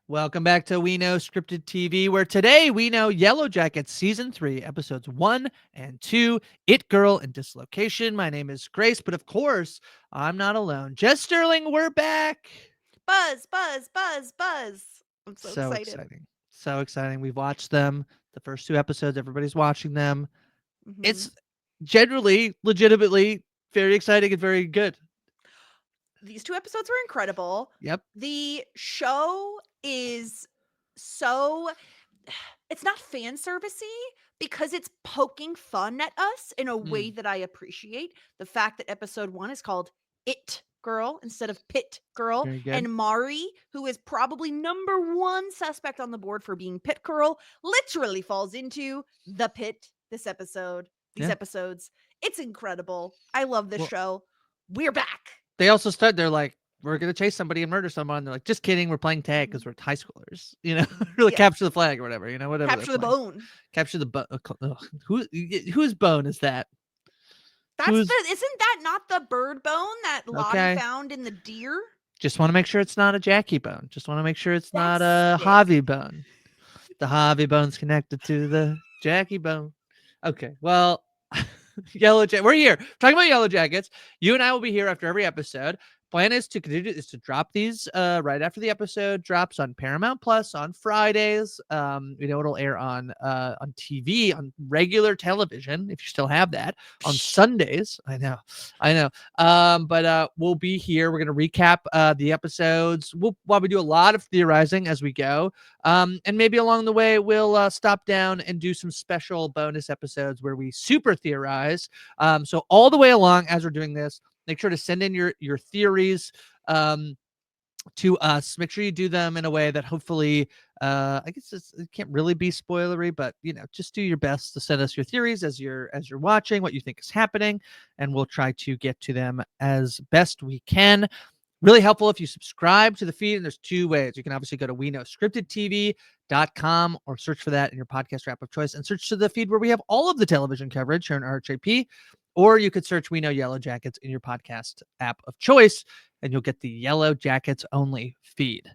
Welcome back to We Know Scripted TV, where today we know Yellowjackets Season 3, Episodes 1 and 2, It Girl and Dislocation. My name is Grace, but of course, I'm not alone. Jess Sterling, we're back. Buzz, buzz, buzz, buzz. I'm so So excited. exciting. So exciting. We've watched them, the first two episodes. Everybody's watching them. hmm It's generally, legitimately very exciting and very good. These two episodes were incredible. Yep. The show is so it's not fan servicey because it's poking fun at us in a way Mm, that I appreciate. The fact that episode 1 is called It Girl instead of Pit Girl, very good. and Mari, who is probably number 1 suspect on the board for being Pit Girl, literally falls into the pit these Yeah. episodes. It's incredible. I love this Well, show. We're back. they also start. They're like, we're gonna chase somebody and murder someone. They're like, just kidding. We're playing tag because Mhm. we're high schoolers. Really Yeah, capture the flag or whatever. Whatever they're capture the playing. bone. Capture the bone. Whose bone is that? Who's Isn't that not the bird bone that Lottie okay? found in the deer? Just want to make sure it's not a Jackie bone. Just want to make sure it's not That's a sick. Javi bone. The Javi bone's connected to the Jackie bone. Okay, well, We're here talking about Yellow Jackets. You and I will be here after every episode. Plan is to continue is to drop these right after the episode drops on Paramount Plus on Fridays. It'll air on TV on regular television if you still have that on Psh, Sundays. I know. But we'll be here. We're gonna recap the episodes. We'll probably do a lot of theorizing as we go. And maybe along the way, we'll stop down and do some special bonus episodes where we super theorize. So all the way along as we're doing this, make sure to send in your theories um, to us. Make sure you do them in a way that hopefully, I guess it can't really be spoilery, but just do your best to send us your theories as you're watching, what you think is happening, and we'll try to get to them as best we can. Really helpful if you subscribe to the feed, and there's two ways. You can obviously go to weknowscriptedtv.com or search for that in your podcast app of choice and search to the feed where we have all of the television coverage here in RHAP, or you could search We Know Yellow Jackets in your podcast app of choice, and you'll get the Yellow Jackets only feed.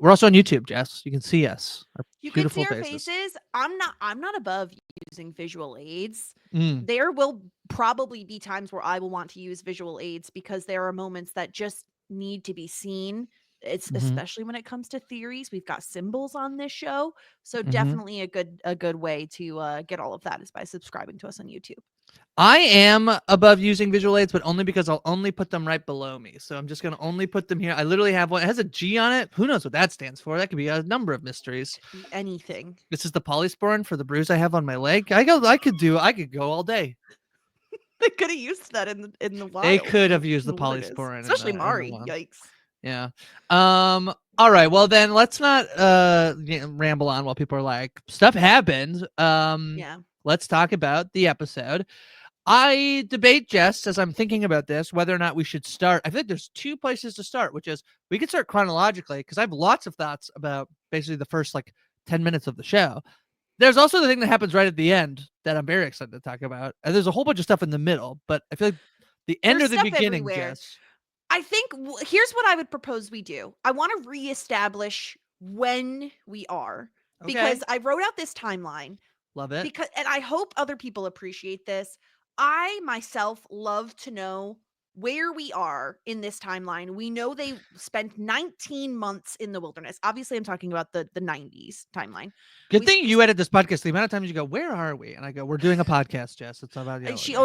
We're also on YouTube, Jess. You can see us, our you can see beautiful our faces. faces. I'm not above using visual aids. Mm, There will probably be times where I will want to use visual aids because there are moments that just need to be seen. It's mm-hmm, especially when it comes to theories. We've got symbols on this show, so mm-hmm. definitely a good way to get all of that is by subscribing to us on YouTube. I am above using visual aids, but only because I'll only put them right below me. So I'm just going to only put them here. I literally have one. It has a G on it. Who knows what that stands for? That could be a number of mysteries. Could be anything. This is the polysporin for the bruise I have on my leg. I could go all day. They could have used that in the They wild, could have used in the the wilderness, polysporin in especially the Mari. one. Yikes. Yeah. All right. Well, then let's not ramble on while people are like stuff happened. Yeah. Let's talk about the episode. I debate just as I'm thinking about this whether or not we should start. I think there's two places to start, which is we could start chronologically because I have lots of thoughts about basically the first like 10 minutes of the show. There's also the thing that happens right at the end that I'm very excited to talk about. And there's a whole bunch of stuff in the middle, but I feel like the end There's or the stuff beginning, everywhere. Jess. I think here's what I would propose we do. I want to reestablish when we are Okay. because I wrote out this timeline Love it. because and I hope other people appreciate this. I myself love to know where we are in this timeline. We know they spent 19 months in the wilderness. Obviously, I'm talking about the 90s timeline. Good We, thing we you edit this podcast. The amount of times you go, "Where are we?" and I go, "We're doing a podcast, Jess. It's about Yellow Jackets." she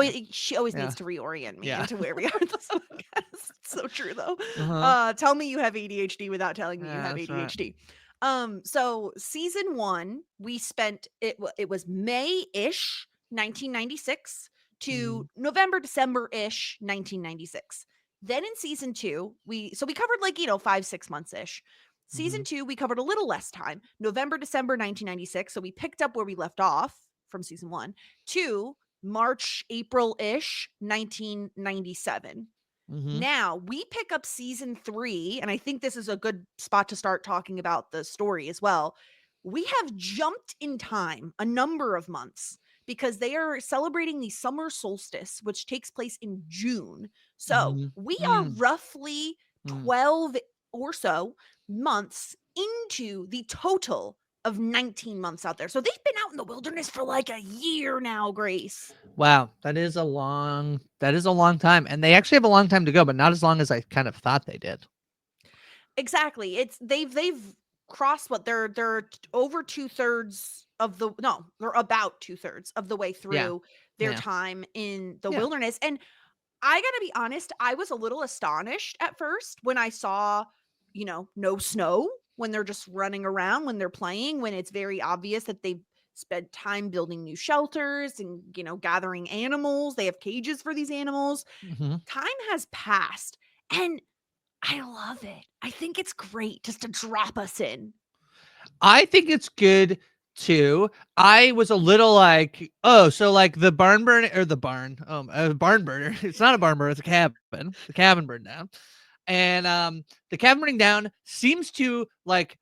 always Yeah. needs to reorient me Yeah. into where we are in this podcast. So true though. Uh-huh. Tell me you have ADHD without telling me you Yeah, have that's right. ADHD. So season 1, we spent it was May-ish 1996 to Mhm. November December-ish 1996. Then in season 2, we covered like, 5-6 months-ish. Season Mhm. 2, we covered a little less time, November December 1996, so we picked up where we left off from season 1 to March April-ish 1997. Mhm. Now, we pick up season 3, and I think this is a good spot to start talking about the story as well. We have jumped in time a number of months because they are celebrating the summer solstice, which takes place in June. So Mhm. we are Mm. roughly Mm. 12 or so months into the total of 19 months out there. So they've been out in the wilderness for like a year now, Grace. Wow, that is a long time, and they actually have a long time to go, but not as long as I kind of thought they did. Exactly. It's they've crossed what they're over 2/3 of the no, they're about 2/3 of the way Yeah, through their yeah, time in the yeah. wilderness. And I gotta be honest, I was a little astonished at first when I saw, no snow, when they're just running around, when they're playing, when it's very obvious that they've spent time building new shelters and, gathering animals. They have cages for these animals. Mhm. Time has passed, and I love it. I think it's great just to drop us in. I think it's good too. I was a little like, oh, so like the barn burn or the barn, barn burner. It's not a barn burner, it's a cabin. The cabin burned down. And the cabin burning down seems to like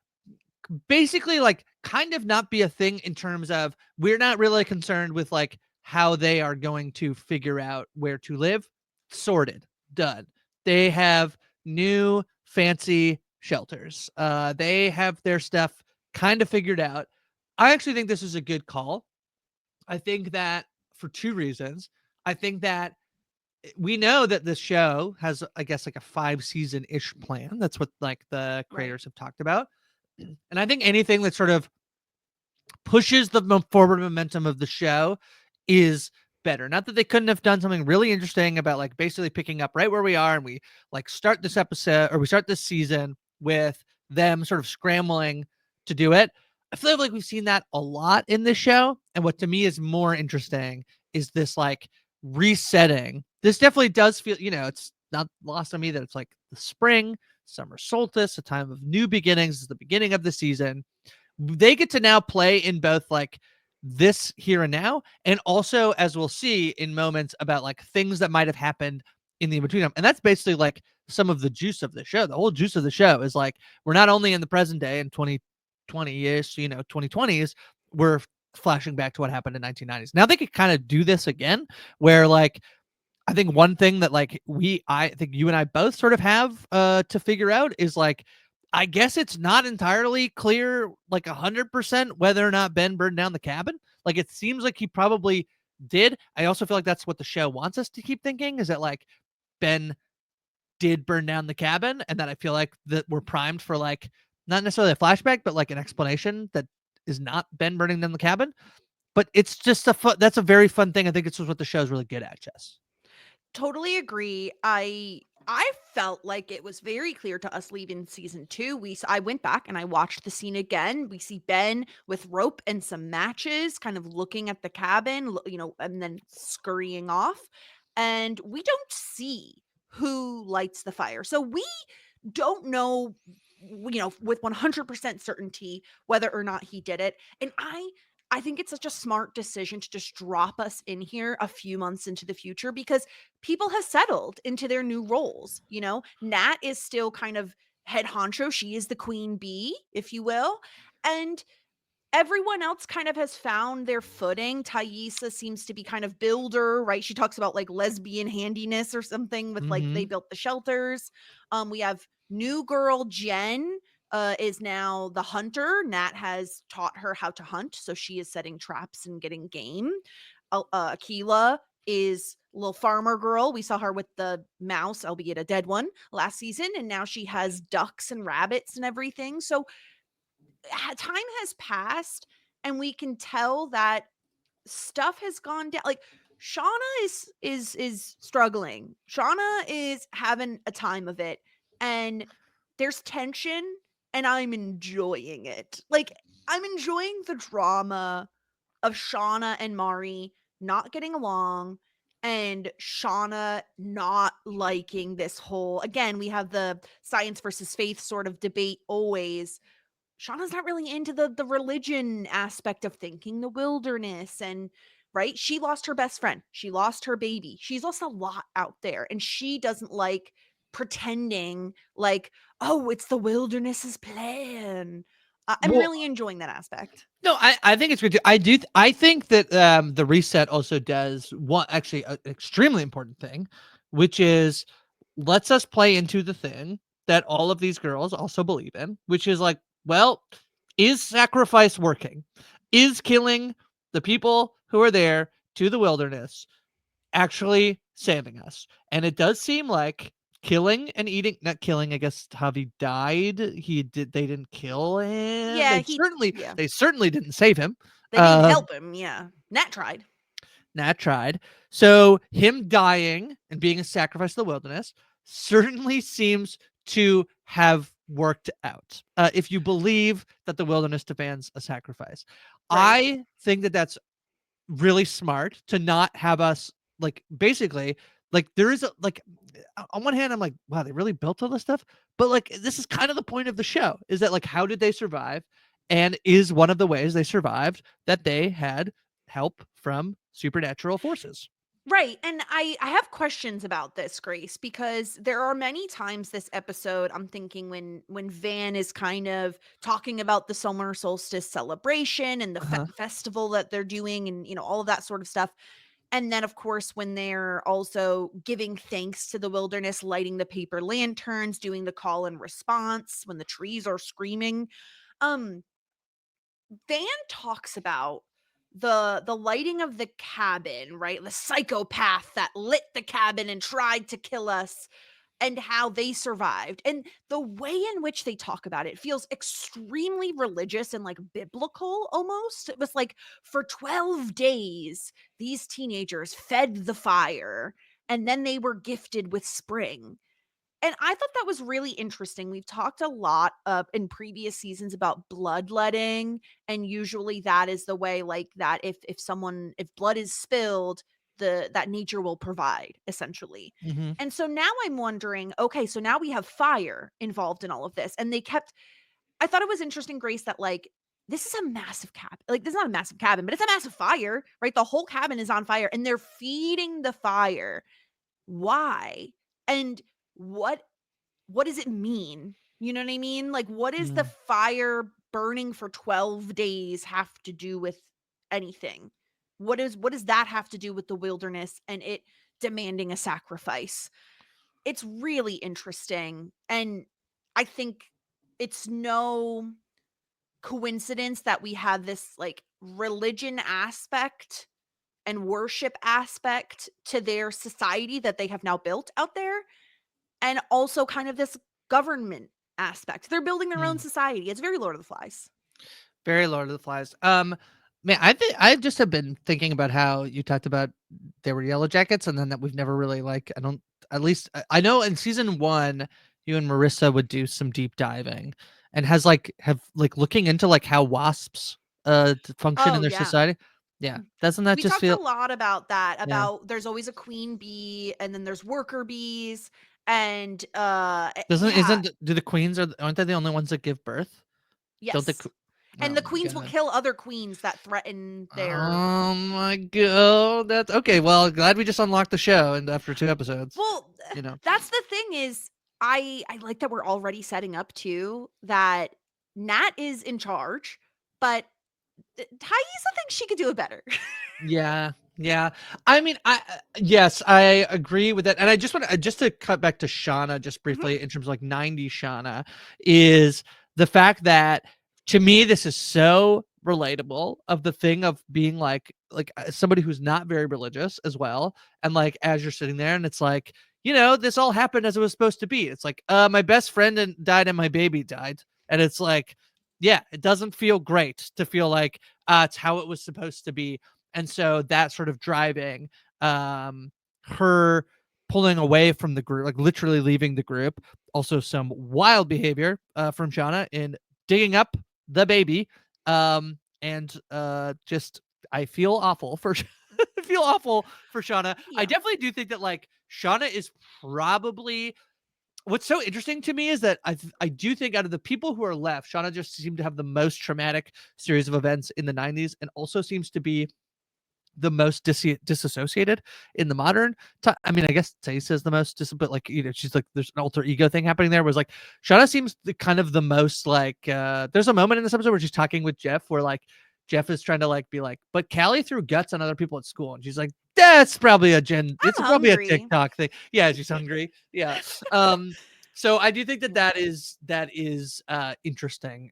basically like kind of not be a thing in terms of we're not really concerned with like how they are going to figure out where to live. Sorted, done. They have new fancy shelters. They have their stuff kind of figured out. I actually think this is a good call. I think that for two reasons. I think that we know that this show has, I guess, like a 5 season ish plan. That's what like the Right. creators have talked about. And I think anything that sort of pushes the forward momentum of the show is better. Not that they couldn't have done something really interesting about like basically picking up right where we are, and we like start this episode or we start this season with them sort of scrambling to do it. I feel like we've seen that a lot in this show. And what to me is more interesting is this like resetting. This definitely does feel, it's not lost on me that it's like the spring, summer solstice, a time of new beginnings, is the beginning of the season. They get to now play in both like this here and now, and also, as we'll see, in moments about like things that might have happened in the in between them. And that's basically like some of the juice of the show. The whole juice of the show is like we're not only in the present day in 2020-ish, 2020s, we're flashing back to what happened in 1990s. Now they could kind of do this again, where like I think one thing that like I think you and I both sort of have to figure out is like I guess it's not entirely clear like 100% whether or not Ben burned down the cabin. Like it seems like he probably did. I also feel like that's what the show wants us to keep thinking, is that like Ben did burn down the cabin, and that I feel like that we're primed for like not necessarily a flashback but like an explanation that is not Ben burning down the cabin. But it's just that's a very fun thing. I think it's just what the show's really good at, Jess. Totally agree. I felt like it was very clear to us leaving season 2. I went back and I watched the scene again. We see Ben with rope and some matches kind of looking at the cabin, and then scurrying off. And we don't see who lights the fire. So we don't know with 100% certainty whether or not he did it. And I think it's such a smart decision to just drop us in here a few months into the future, because people have settled into their new roles. Nat is still kind of head honcho. She is the queen bee, if you will. And everyone else kind of has found their footing. Thaisa seems to be kind of builder, right? She talks about like lesbian handiness or something with like they Mm-hmm. built the shelters. We have new girl Jen is now the hunter. Nat has taught her how to hunt, so she is setting traps and getting game. Akila is little farmer girl. We saw her with the mouse, albeit a dead one, last season, and now she has ducks and rabbits and everything. So time has passed, and we can tell that stuff has gone down. Like Shauna is struggling. Shauna is having a time of it, and there's tension, and I'm enjoying it. Like I'm enjoying the drama of Shauna and Mari not getting along, and Shauna not liking this whole, again, we have the science versus faith sort of debate always. Shauna's not really into the religion aspect of thinking, the wilderness, and right? She lost her best friend. She lost her baby. She's lost a lot out there, and she doesn't like pretending like, oh, it's the wilderness's plan. I'm Well, really enjoying that aspect. no, I think it's good too. I think that the reset also does one actually an extremely important thing, which is lets us play into the thing that all of these girls also believe in, which is like well, is sacrifice working? Is killing the people who are there to the wilderness actually saving us? And it does seem like killing and eating, not killing, I guess Javi died. They didn't kill him. Yeah, yeah. They certainly didn't save him. They didn't Um help him, yeah. Nat tried. Nat tried. So him dying and being a sacrifice to the wilderness certainly seems to have worked out. If you believe that the wilderness demands a sacrifice, Right. I think that that's really smart to not have us like basically like there is a like on one hand I'm like wow they really built all this stuff, but like this is kind of the point of the show is that like how did they survive, and is one of the ways they survived that they had help from supernatural forces. Right. And I have questions about this, Grace, because there are many times this episode I'm thinking when Van is kind of talking about the summer solstice celebration and the Uh-huh. festival that they're doing and all of that sort of stuff. And then of course when they're also giving thanks to the wilderness, lighting the paper lanterns, doing the call and response when the trees are screaming. Um Van talks about the lighting of the cabin, right? The psychopath that lit the cabin and tried to kill us and how they survived. And the way in which they talk about it feels extremely religious and like biblical almost. It was like for 12 days these teenagers fed the fire and then they were gifted with spring. And I thought that was really interesting. We've talked a lot in previous seasons about bloodletting, and usually that is the way, like that. If blood is spilled, that nature will provide essentially. Mm-hmm. And so now I'm wondering, okay, so now we have fire involved in all of this, and they kept. I thought it was interesting, Grace, that like this is a massive cabin. Like this is not a massive cabin, but it's a massive fire, right? The whole cabin is on fire, and they're feeding the fire. Why? And what what does it mean? You know what I mean? Like, what does the Mm. fire burning for 12 days have to do with anything? What does that have to do with the wilderness and it demanding a sacrifice? It's really interesting. And I think it's no coincidence that we have this like religion aspect and worship aspect to their society that they have now built out there, and also kind of this government aspect. They're building their own Mm. society. It's very Lord of the Flies. Very Lord of the Flies. Man, I think I just have been thinking about how you talked about they were Yellow Jackets, and then that we've never really like. I don't. At least I know in season one, you and Marissa would do some deep diving, and have like looking into like how wasps function in Oh, their yeah. society. Yeah, doesn't that We just talked a feel? lot about that, Yeah, about there's always a queen bee and then there's worker bees and doesn't yeah, isn't do the queens aren't they the only ones that give birth? Don't they? yes. Oh And the my queens will god. kill other queens that threaten their. Oh my god, that's okay. Well, glad we just unlocked the show, and after 2 episodes, Well, you know. that's the thing is I like that we're already setting up too that Nat is in charge, but Thaisa thinks she could do it better. Yeah, yeah. I mean, yes, I agree with that. And I just want to just to cut back to Shauna just Mhm. briefly in terms of like 90s Shauna is the fact that to me this is so relatable of the thing of being like somebody who's not very religious as well, and like as you're sitting there and it's like this all happened as it was supposed to be. It's like my best friend died and my baby died, and it's like yeah, it doesn't feel great to feel like it's how it was supposed to be. And so that sort of driving her pulling away from the group, like literally leaving the group. Also some wild behavior from Shauna in digging up the baby. And just I feel awful for I feel awful for Shauna. I Yeah. definitely do think that like Shauna is probably what's so interesting to me is that I do think out of the people who are left, Shauna just seemed to have the most traumatic series of events in the 90s, and also seems to be the most disassociated in the modern time. I mean, I guess Taysa is the most but like she's like there's an alter ego thing happening there. Was like Shauna seems kind of the most like there's a moment in this episode where she's talking with Jeff where like Jeff is trying to like be like, but Callie threw guts on other people at school, and she's like, that's probably I'm it's probably a hungry. TikTok thing. Yeah, she's hungry. Yeah. Um So I do think that is interesting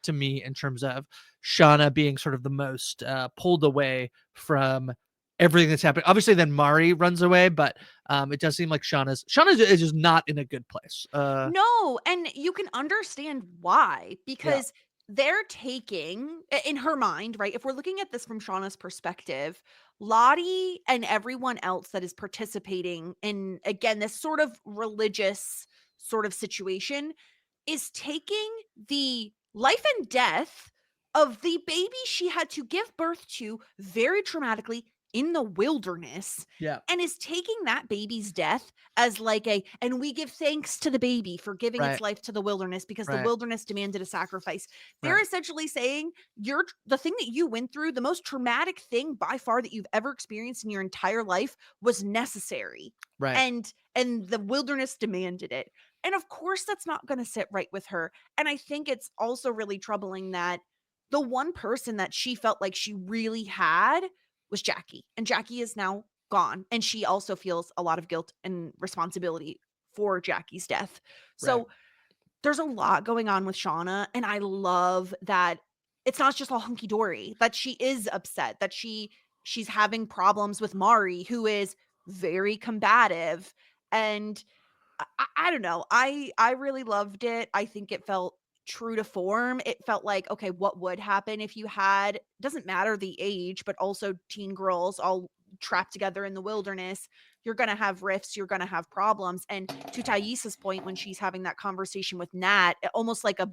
to me in terms of Shauna being sort of the most pulled away from everything that's happening. Obviously, then Mari runs away, but it does seem like Shauna's is just not in a good place. No, and you can understand why, Yeah, because they're taking in her mind, right? If we're looking at this from Shauna's perspective, Lottie and everyone else that is participating in, again, this sort of religious sort of situation is taking the life and death of the baby she had to give birth to very traumatically in the wilderness, yeah, and is taking that baby's death as like and we give thanks to the baby for giving its right, life to the wilderness because the right, wilderness demanded a sacrifice. They're right, essentially saying the thing that you went through, the most traumatic thing by far that you've ever experienced in your entire life, was necessary. right. And the wilderness demanded it. And of course that's not going to sit right with her. And I think it's also really troubling that the one person that she felt like she really had was Jackie. And Jackie is now gone. And she also feels a lot of guilt and responsibility for Jackie's death. Right. So there's a lot going on with Shauna. And I love that it's not just all hunky dory, that she is upset, that she's having problems with Mari, who is very combative. And I don't know. I really loved it. I think it felt true to form. It felt like, okay, what would happen if you had, doesn't matter the age, but also teen girls all trapped together in the wilderness. You're going to have rifts, you're going to have problems. And to Thais's point, when she's having that conversation with Nat, almost like a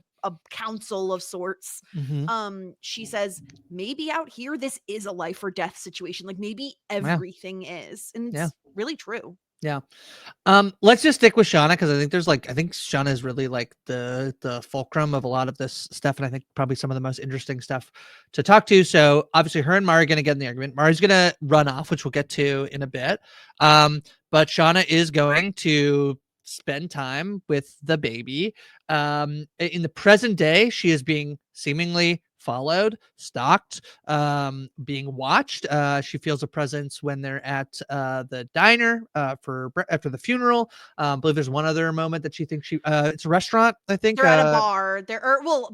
council of sorts, Mm-hmm. she says, maybe out here, this is a life or death situation. Like maybe Yeah, everything is. And yeah, it's really true. yeah. Let's just stick with Shauna because I think Shauna is really like the fulcrum of a lot of this stuff, and I think probably some of the most interesting stuff to talk to. So obviously, her and Mari are going to get in the argument. Mari's going to run off, which we'll get to in a bit. But Shauna is going to spend time with the baby. In the present day, she is being seemingly followed, stalked, being watched. She feels a presence when they're at the diner after the funeral. I believe there's one other moment that she thinks it's a restaurant, I think. They're at a bar.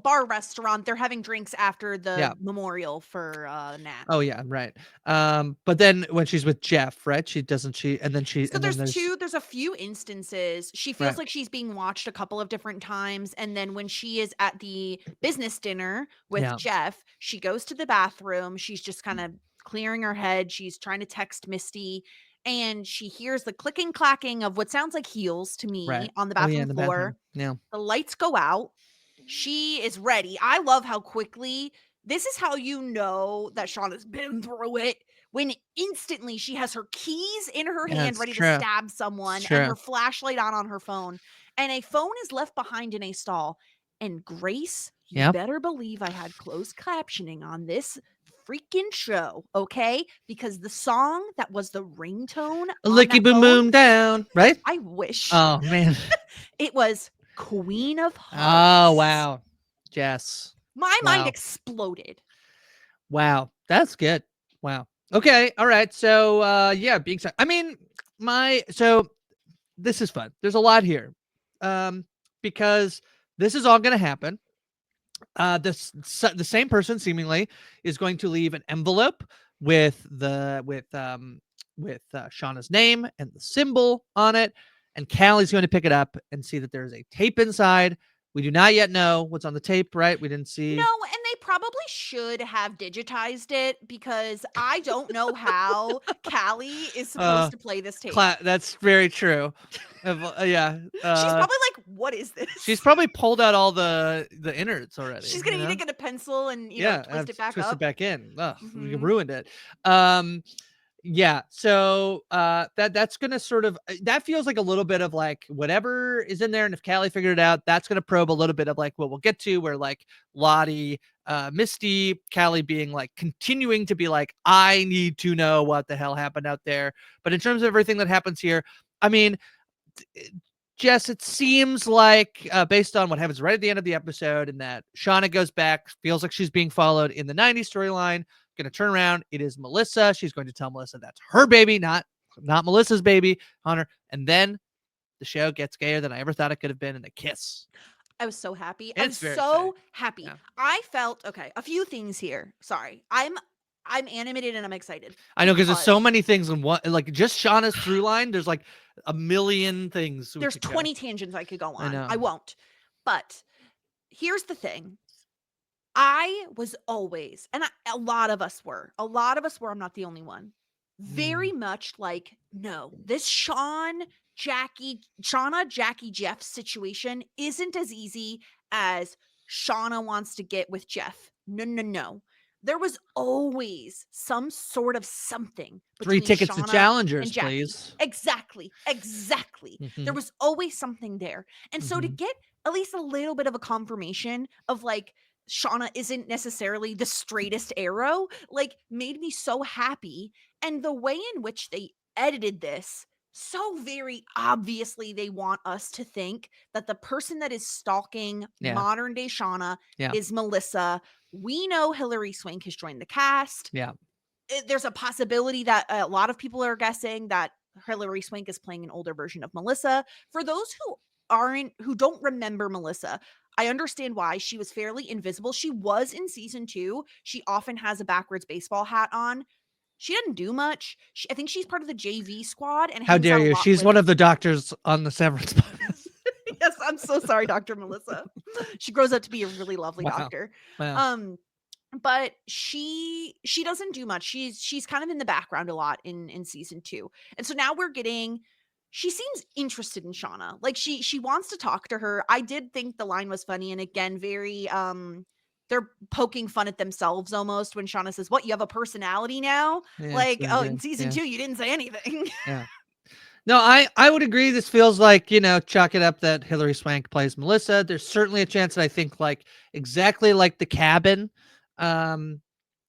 Bar restaurant. They're having drinks after the Yeah. memorial for Nat. Oh yeah, right. But then when she's with Jeff, right? She doesn't she and then she So and then there's a few instances. She feels right. like she's being watched a couple of different times. And then when she is at the business dinner with Yeah. Jeff, she goes to the bathroom. She's just kind of clearing her head. She's trying to text Misty. And she hears the clicking clacking of what sounds like heels to Right. me on the Oh yeah, bathroom in the floor. bathroom. Yeah. The lights go out. She is ready. I love how quickly this is how you know that Shauna's been through it. When instantly she has her keys in her Yeah, hand it's ready to true. stab It's someone and true. her flashlight on her phone, and a phone is left behind in a stall. And Grace, you Yep. better believe I had closed captioning on this freaking show, okay? Because the song that was the ringtone A on licky that boom phone, boom down, right? I wish Oh man. it was Queen of Oh Hearts. wow. Yes. My mind Wow. exploded. Wow. That's good. Wow. Okay. All right. So yeah, I mean, so this is fun. There's a lot here. Because this is all gonna happen. The same person seemingly is going to leave an envelope with Shauna's name and the symbol on it, and Callie's going to pick it up and see that there's a tape inside. We do not yet know what's on the tape, right? We didn't see. No, and they probably should have digitized it because I don't know how Callie is Uh, supposed to play this tape. that's very true. Yeah. She's probably like, "What is She's this?" probably pulled out all the innards already. She's gonna need to get a pencil and Yeah, twist it back twist it up. back in. Ugh, you Hmm. ruined it. Um, yeah. So that's gonna sort of that feels like a little bit of like whatever is in there, and if Callie figured it out, that's gonna probe a little bit of like what we'll get to, where like Lottie, Misty, Callie being like continuing to be like, I need to know what the hell happened out there. But in terms of everything that happens here, I mean, Jess, it seems like based on what happens right at the end of the episode, and that Shauna goes back, feels like she's being followed in the '90s storyline. Going to turn around. It is Melissa. She's going to tell Melissa that's her baby, not Melissa's baby on her. And then the show gets gayer than I ever thought it could have been, and the kiss. I was so happy. I was It's very exciting. so happy. Yeah. I felt okay, a few things here. Sorry. I'm animated and I'm excited I know, because there's so because many things in one, like just Shauna's through line. There's like a million things we there's could go. 20 tangents I could go I on. know. I won't. But here's the thing. I was always, and a lot of us were, I'm not the only one, very much like, no, this Shauna, Jackie, Jeff situation isn't as easy as Shauna wants to get with Jeff. No, no, no. There was always some sort of something 3 between tickets to Shauna and Challengers, Jackie. please. Exactly. Exactly. There Mhm, was always something there. And so to mhm. get at least a little bit of a confirmation of like, Shauna isn't necessarily the straightest arrow, like made me so happy. And the way in which they edited this, so very obviously they want us to think that the person that is stalking Yeah, modern day Shauna yeah, is Melissa. We know Hilary Swank has joined the cast. yeah. There's a possibility that a lot of people are guessing that Hilary Swank is playing an older version of Melissa. For those who don't remember Melissa, I understand why. She was fairly invisible. She was in season 2. She often has a backwards baseball hat on. She doesn't do much. I think she's part of the JV squad and How hangs dare out a you? lot She's with. one of the doctors on the Severance podcast. Yes, I'm so sorry, Dr. Melissa. She grows up to be a really lovely Wow, doctor. wow. Um but she doesn't do much. She's kind of in the background a lot in season 2. And so now we're getting, she seems interested in Shauna. Like she wants to talk to her. I did think the line was funny, and again very they're poking fun at themselves almost when Shauna says, "What, you have a personality now?" Yeah, it's Like, really "Oh, in good. season Yeah, 2 you didn't say anything." yeah. No, I would agree. This feels like, chalk it up that Hilary Swank plays Melissa. There's certainly a chance that I think like exactly like the cabin, um,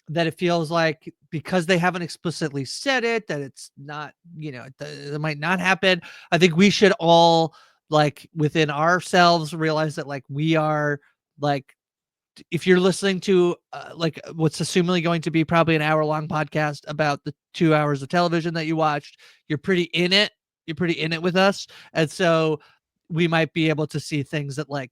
that it feels like because they haven't explicitly said it that it's not, it might not happen. I think we should all like within ourselves realize that like we are like if you're listening to like what's assumingly going to be probably an hour-long podcast about the 2 hours of television that you watched, you're pretty in it. You're pretty in it with us, and so we might be able to see things that like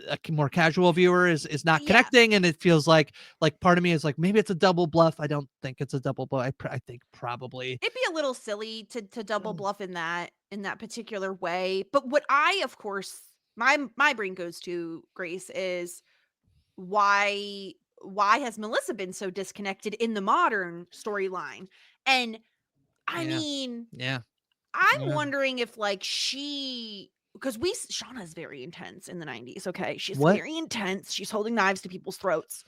a more casual viewer is not Yeah. connecting, and it feels like part of me is like maybe it's a double bluff. I don't think it's a double bluff. I think probably. It'd be a little silly to double Mm, bluff in that particular way. But what I, of course, my brain goes to, Grace, is why has Melissa been so disconnected in the modern storyline? And I yeah, mean, yeah, I'm yeah, wondering if like because Shauna's very intense in the 90s, okay? She's what? very intense. She's holding knives to people's throats.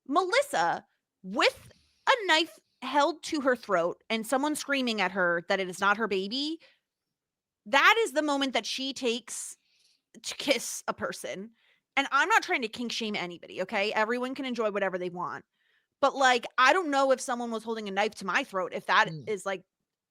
Melissa, with a knife held to her throat and someone screaming at her that it is not her baby, that is the moment that she takes to kiss a person. And I'm not trying to kink shame anybody, okay? Everyone can enjoy whatever they want. But like, I don't know if someone was holding a knife to my throat, if that Mm, is like,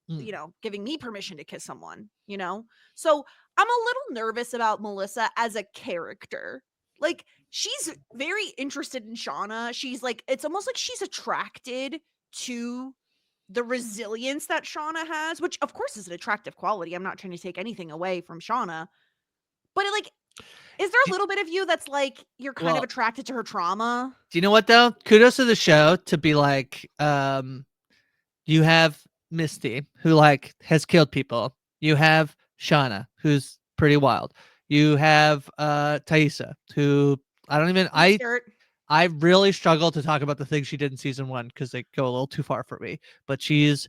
mm. giving me permission to kiss someone, you know? So I'm a little nervous about Melissa as a character. Like, she's very interested in Shauna. She's like, it's almost like she's attracted to the resilience that Shauna has, which of course is an attractive quality. I'm not trying to take anything away from Shauna. But like, is there a Do- little bit of you that's like, you're kind of well, attracted to her trauma? do you know what though? Kudos to the show to be like, you have Misty, who like has killed people. You have Shauna, who's pretty wild. You have Thaisa, who I don't even Deep I skirt. I really struggle to talk about the things she did in season 1 because they go a little too far for me. But there's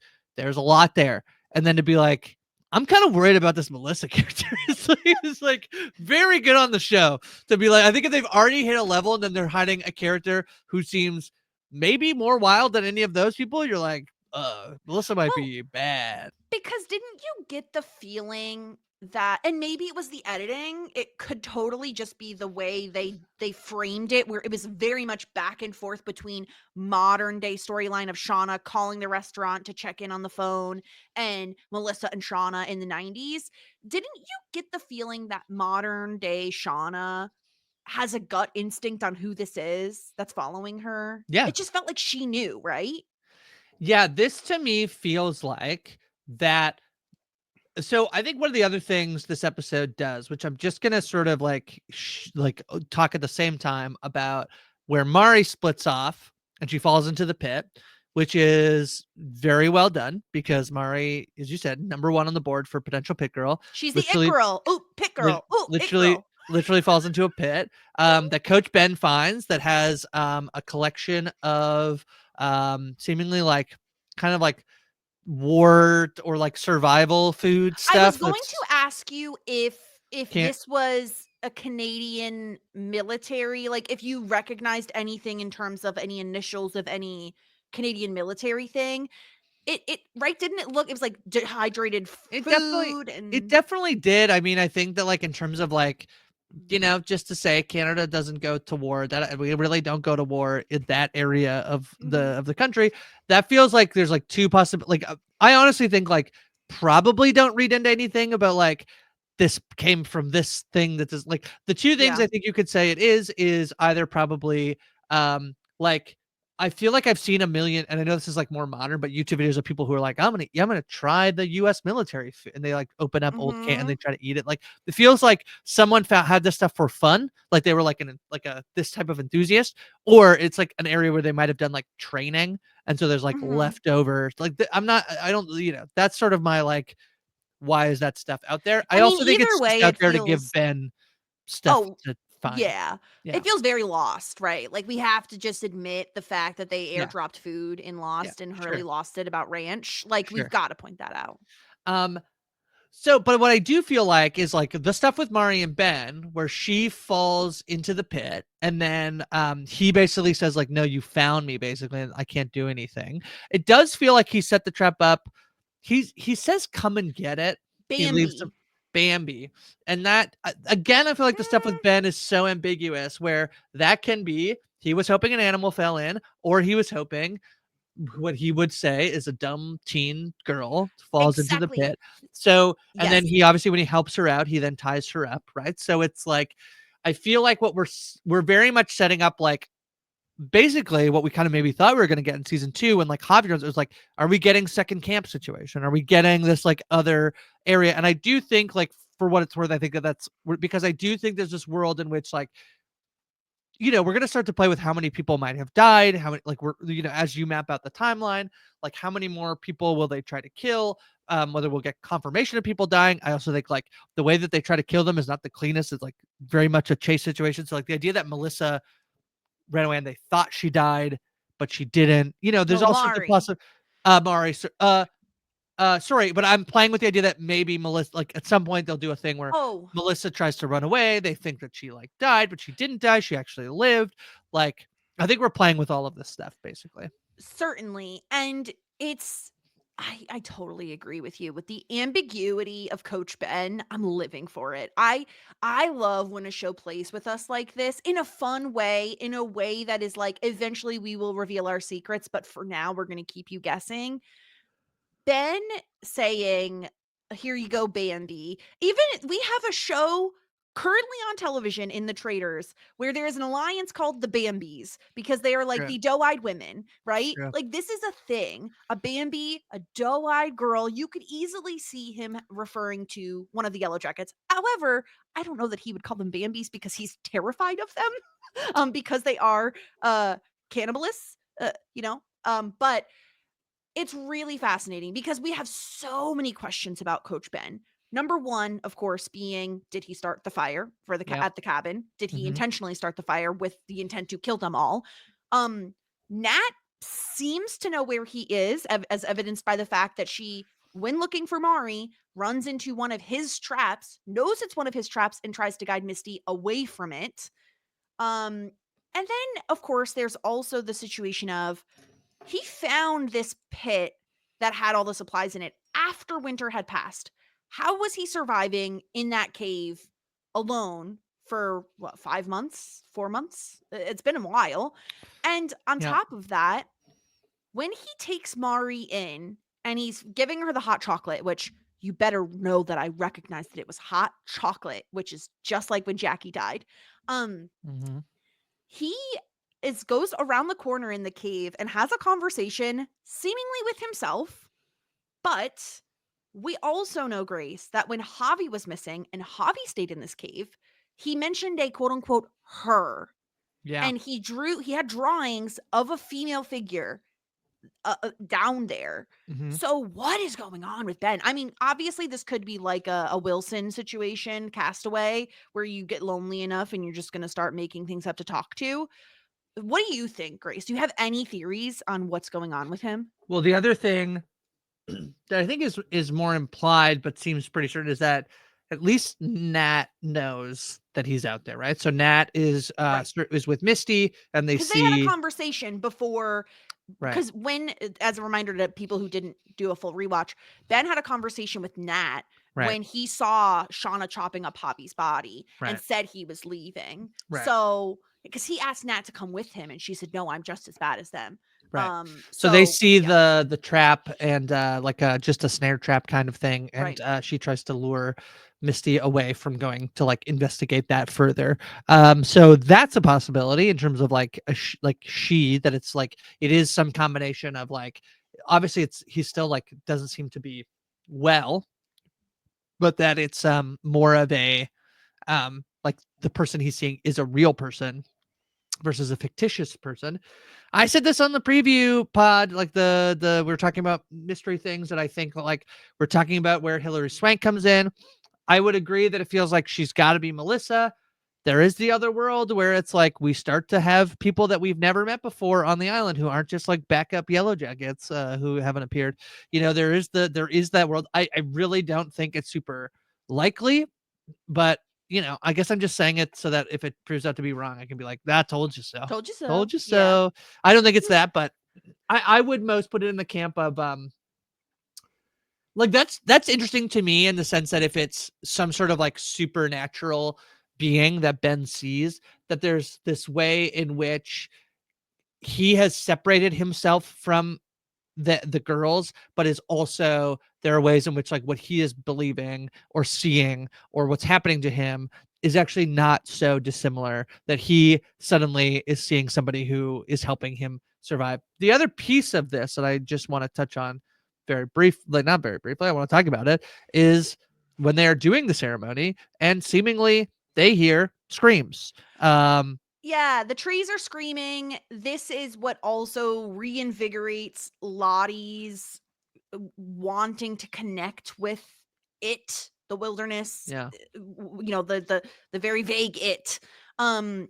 a lot there. And then to be like, I'm kind of worried about this Melissa character. It's like very good on the show to be like, I think if they've already hit a level and then they're hiding a character who seems maybe more wild than any of those people, you're like, Melissa might Well, be bad. because didn't you get the feeling that, and maybe it was the editing, it could totally just be the way they framed it, where it was very much back and forth between modern day storyline of Shauna calling the restaurant to check in on the phone and Melissa and Shauna in the 90s. Didn't you get the feeling that modern day Shauna has a gut instinct on who this is that's following her? Yeah. It just felt like she knew, right? Yeah. This to me feels like that So I think one of the other things this episode does, which I'm just gonna sort of talk at the same time about, where Mari splits off and she falls into the pit, which is very well done because Mari, as you said, number one on the board for potential pit girl. She's the it Literally, girl. Oh, pit girl. Oh, it literally, girl. literally falls into a pit that Coach Ben finds that has a collection of seemingly like kind of like war or like survival food I was stuff going to that's ask you if can't this was a Canadian military, like if you recognized anything in terms of any initials of any Canadian military thing. It right, didn't it look, it was like dehydrated it definitely food it and definitely did. I mean, I think that like in terms of like, just to say Canada doesn't go to war, that we really don't go to war in that area of mhm, the country. That feels like there's like two possible like I honestly think like probably don't read into anything about like this came from this thing that is like the two things yeah, I think you could say it is either probably like I feel like I've seen a million, and I know this is like more modern, but YouTube videos of people who are like, I'm gonna try the U.S. military, and they like open up old can and they mhm, try to eat it. Like it feels like someone had this stuff for fun, like they were like a this type of enthusiast, or it's like an area where they might have done like training, and so there's like mhm. leftovers. Like I'm not, I don't, that's sort of my like, why is that stuff out there? I I mean, also think either it's just way, out it there to give feels Ben stuff oh, to find. yeah. Yeah, It feels very Lost, right? Like, we have to just admit the fact that they yeah, airdropped food in yeah, Lost and Hurley sure, lost it about Ranch. Like, we've sure. gotta point that out. Um, So, but what I do feel like is like the stuff with Mari and Ben, where she falls into the pit, and then he basically says like, "No, you found me," basically, and I can't do anything. It does feel like he set the trap up. He says, "Come and get it." He leaves some Bambi. Bambi, and that again, I feel like the stuff with Mm, Ben is so ambiguous. Where that can be, he was hoping an animal fell in, or he was hoping what he would say is a dumb teen girl falls into the exactly. pit. So, and then Yes. he obviously, when he helps her out, he then ties her up, right? So it's like, I feel like what we're very much setting up like basically what we kind of maybe thought we were going to get in season 2 when like Javier it was like, are we getting second camp situation? Are we getting this like other area? And I do think like for what it's worth, I think that that's because I do think there's this world in which like we're gonna start to play with how many people might have died, how many like we're as you map out the timeline, like how many more people will they try to kill, whether we'll get confirmation of people dying. I also think like the way that they try to kill them is not the cleanest. It's like very much a chase situation. So like the idea that Melissa ran away and they thought she died, but she didn't. There's No, all sorts of Mari. Mari, sorry, but I'm playing with the idea that maybe Melissa, like at some point, they'll do a thing where Oh, Melissa tries to run away. They think that she like died, but she didn't die. She actually lived. Like, I think we're playing with all of this stuff, basically. certainly. And it's I totally agree with you. With the ambiguity of Coach Ben, I'm living for it. I love when a show plays with us like this in a fun way, in a way that is like eventually we will reveal our secrets, but for now we're going to keep you guessing. Ben saying, "Here you go, Bambi." Even we have a show currently on television in the traders where there is an alliance called the Bambis because they are like True. the doe-eyed women, right? True. Like this is a thing. A Bambi, a doe-eyed girl. You could easily see him referring to one of the Yellow Jackets. However, I don't know that he would call them Bambis because he's terrified of them, because they are cannibalists. But it's really fascinating because we have so many questions about Coach Ben. Number 1, of course, being did he start the fire for the Yep. at the cabin? Did he Hmm. intentionally start the fire with the intent to kill them all? Um Nat seems to know where he is as evidenced by the fact that she, when looking for Mari, runs into one of his traps, knows it's one of his traps and tries to guide Misty away from it. And then of course there's also the situation of he found this pit that had all the supplies in it after winter had passed. How was he surviving in that cave alone for what, 5 months, 4 months? It's been a while. And on Yep. top of that, when he takes Mari in and he's giving her the hot chocolate, which you better know that I recognized that it was hot chocolate, which is just like when Jackie died. Um Hmm. he is goes around the corner in the cave and has a conversation seemingly with himself, but We also know, Grace, that when Javi was missing and Javi stayed in this cave, he mentioned a quote unquote her. Yeah. And he had drawings of a female figure down there. Mhm. So what is going on with Ben? I mean, obviously this could be like a Wilson situation, Castaway, where you get lonely enough and you're just going to start making things up to talk to. What do you think, Grace? Do you have any theories on what's going on with him? Well, the other thing that I think is more implied, but seems pretty certain, is that at least Nat knows that he's out there, right? So Nat Right. is with Misty, and they Because they had a see conversation before. right, Because when, as a reminder to people who didn't do a full rewatch, Ben had a conversation with Nat right, when he saw Shauna chopping up Poppy's body and right, said he was leaving. right, So, because he asked Nat to come with him, and she said, "No, I'm just as bad as them." right. So they So see yeah, the trap and like just a snare trap kind of thing, and right. she tries to lure Misty away from going to like investigate that further. So that's a possibility in terms of like like she that it's like it is some combination of like obviously it's he's still like doesn't seem to be well, but that it's more of a like the person he's seeing is a real person versus a fictitious person. I said this on the preview pod, like the we were talking about mystery things that I think like we're talking about where Hilary Swank comes in. I would agree that it feels like she's got to be Melissa. There is the other world where it's like we start to have people that we've never met before on the island who aren't just like backup Yellowjackets who haven't appeared. You know, there is that world. I really don't think it's super likely, but you know, I guess I'm just saying it so that if it proves out to be wrong, I can be like, "That told you so." Told you so. Told you Yeah. so. I don't think it's that, but I would most put it in the camp of like that's interesting to me in the sense that if it's some sort of like supernatural being that Ben sees, that there's this way in which he has separated himself from the girls, but is also there are ways in which like what he is believing or seeing or what's happening to him is actually not so dissimilar that he suddenly is seeing somebody who is helping him survive. The other piece of this that I just want to touch on very briefly, not very briefly, I want to talk about it, is when they are doing the ceremony and seemingly they hear screams. Yeah, the trees are screaming. This is what also reinvigorates Lottie's wanting to connect with it, the wilderness, Yeah. the very vague it. Um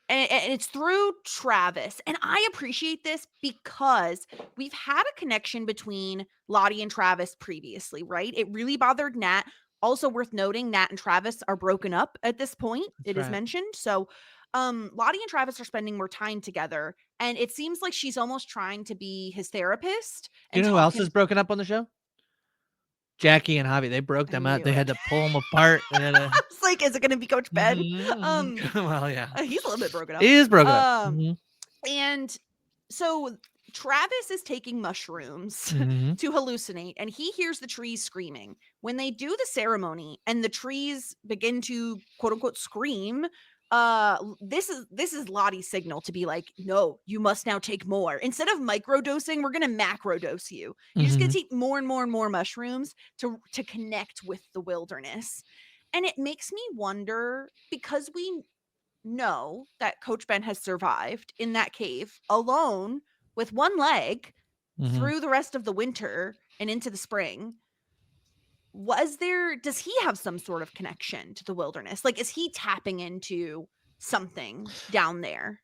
and it's through Travis. And I appreciate this because we've had a connection between Lottie and Travis previously, right? It really bothered Nat. Also worth noting, Nat and Travis are broken up at this point. That's It is right. mentioned. So Lottie and Travis are spending more time together. And it seems like she's almost trying to be his therapist Do you and know who talk else him. is broken up on the show? Jackie and Javi, they broke I them up. knew They it. had to pull them apart. They had to It's like, is it gonna be Coach Ben? mhm, mhm. Well, yeah. He's a little bit broken up. He is broken up. Um, Mhm, and so Travis is taking mushrooms mhm, to hallucinate, and he hears the trees screaming. When they do the ceremony and the trees begin to quote unquote scream, this is Lottie's signal to be like, no, you must now take more. Instead of microdosing, we're gonna macrodose you. You're just gonna mhm, take more and more and more mushrooms to connect with the wilderness. And it makes me wonder, because we know that Coach Ben has survived in that cave alone with one leg mhm. through the rest of the winter and into the spring. Does he have some sort of connection to the wilderness? Like, is he tapping into something down there?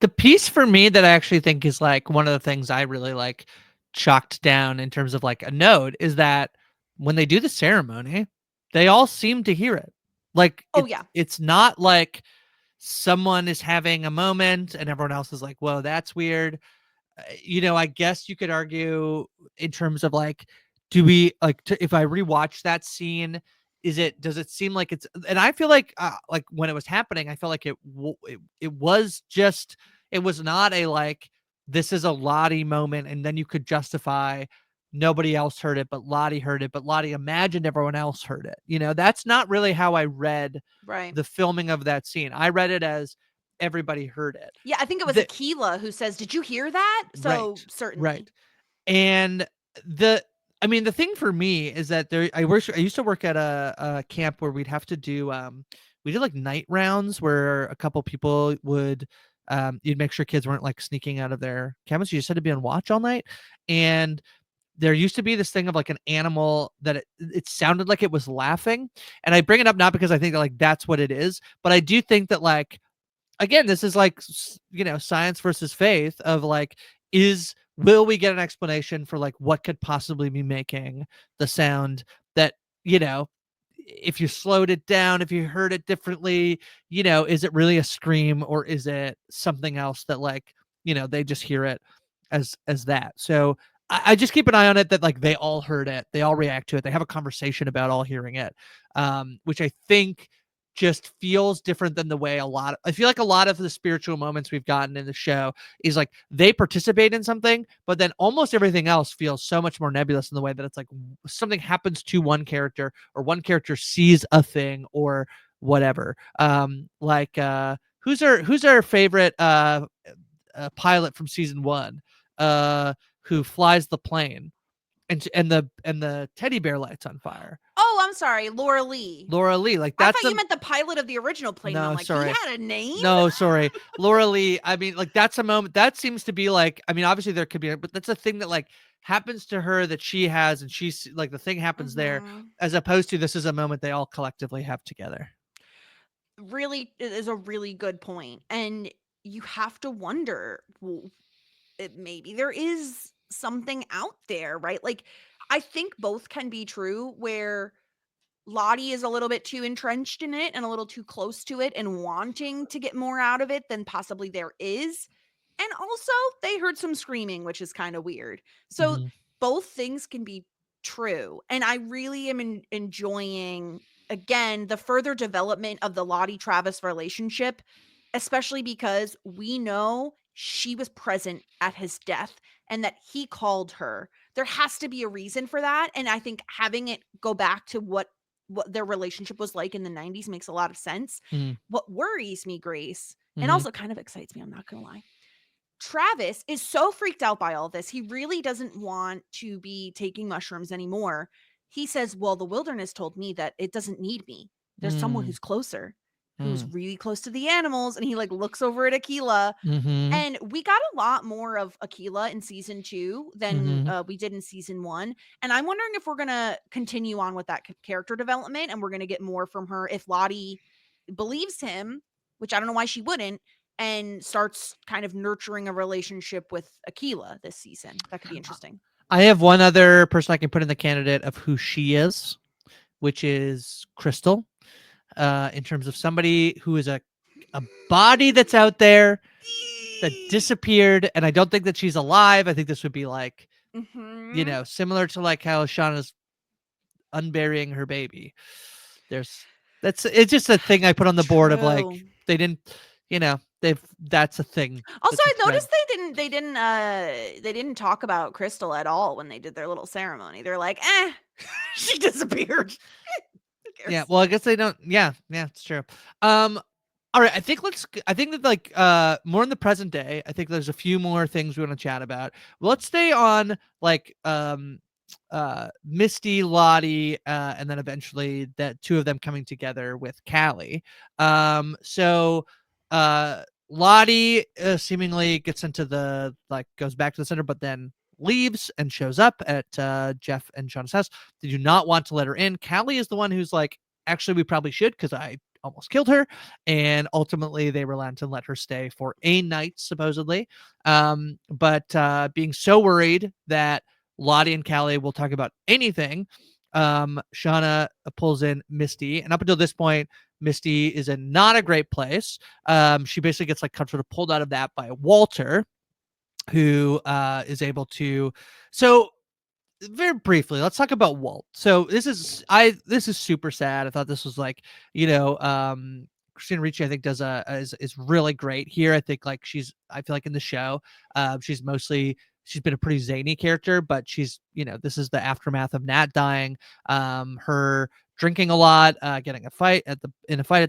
The piece for me that I actually think is like one of the things I really like chalked down in terms of like a note is that when they do the ceremony, they all seem to hear it. Like Oh, yeah. it's not like someone is having a moment and everyone else is like, "Whoa, that's weird." You know, I guess you could argue in terms of like, do we like if I rewatch that scene, does it seem like it's and I feel like when it was happening, I felt like it was just it was not a like this is a Lottie moment, and then you could justify nobody else heard it, but Lottie heard it, but Lottie imagined everyone else heard it. You know, that's not really how I read Right. the filming of that scene. I read it as everybody heard it. Yeah, I think it was The, Aquila who says, "Did you hear that?" right, So, right. certainly. And the I mean, the thing for me is that I used to work at a camp where we'd have to do we did like night rounds where a couple people would you'd make sure kids weren't like sneaking out of their cabins. You just had to be on watch all night, and there used to be this thing of like an animal that it sounded like it was laughing, and I bring it up not because I think that like that's what it is, but I do think that like again, this is like science versus faith of like is will we get an explanation for like what could possibly be making the sound that you know if you slowed it down, if you heard it differently, is it really a scream or is it something else that like they just hear it as that. So I just keep an eye on it that like they all heard it, they all react to it, they have a conversation about all hearing it, which I think just feels different than the way I feel like a lot of the spiritual moments we've gotten in the show is like they participate in something, but then almost everything else feels so much more nebulous in the way that it's like something happens to one character or one character sees a thing or whatever. Who's our favorite pilot from season 1 who flies the plane and the teddy bear lights on fire. Oh, I'm sorry, Laura Lee. Laura Lee, like I that's thought you meant the pilot of the original plane, and I'm no, like, he sorry. had a name? No, sorry. Laura Lee, I mean, like that's a moment that seems to be like, I mean, obviously there could be, but that's a thing that like happens to her that she has, and she's like the thing happens there, Mhm. as opposed to this is a moment they all collectively have together. Really, it is a really good point, and you have to wonder, maybe there is something out there, right? Like, I think both can be true where Lottie is a little bit too entrenched in it and a little too close to it and wanting to get more out of it than possibly there is. And also, they heard some screaming, which is kind of weird. So, Mhm. both things can be true. And I really am enjoying, again, the further development of the Lottie Travis relationship, especially because we know she was present at his death and that he called her. There has to be a reason for that. And I think having it go back to what their relationship was like in the 90s makes a lot of sense. Mhm. What worries me, Grace, and Mhm. also kind of excites me, I'm not going to lie. Travis is so freaked out by all this. He really doesn't want to be taking mushrooms anymore. He says, "Well, the wilderness told me that it doesn't need me. There's someone Mm. who's closer, who's Mm. really close to the animals." And he like looks over at Aquila, Mhm. and we got a lot more of Aquila in season 2 than Mhm. we did in season 1. And I'm wondering if we're going to continue on with that character development and we're going to get more from her if Lottie believes him, which I don't know why she wouldn't, and starts kind of nurturing a relationship with Aquila this season. That could be interesting. I have one other person I can put in the candidate of who she is, which is Crystal. In terms of somebody who is a body that's out there that disappeared, and I don't think that she's alive. I think this would be like, Mhm. similar to like how Shauna's unburying her baby. There's it's just a thing I put on the board of like True. they didn't, that's a thing. Also, That's a I thread. noticed they didn't talk about Crystal at all when they did their little ceremony. They're like, she disappeared. Who Yeah, cares? well, I guess they don't. Yeah, yeah, it's true. All right, I think that like more in the present day. I think there's a few more things we want to chat about. Let's stay on like Misty, Lottie, and then eventually that two of them coming together with Callie. So Lottie seemingly gets into the like goes back to the center, but then leaves and shows up at Jeff and Sean's house. They do not want to let her in. Callie is the one who's like, actually, we probably should because I almost killed her. And ultimately, they relent and let her stay for a night, supposedly. But being so worried that Lottie and Callie will talk about anything, Shauna pulls in Misty. And up until this point, Misty is in not a great place. She basically gets like sort of pulled out of that by Walter, who is able to. So very briefly, let's talk about Walt. So this is super sad. I thought this was like, Christina Ricci, I think does is really great here. I think like I feel like in the show, she's been a pretty zany character, but this is the aftermath of Nat dying, her drinking a lot, getting in a fight at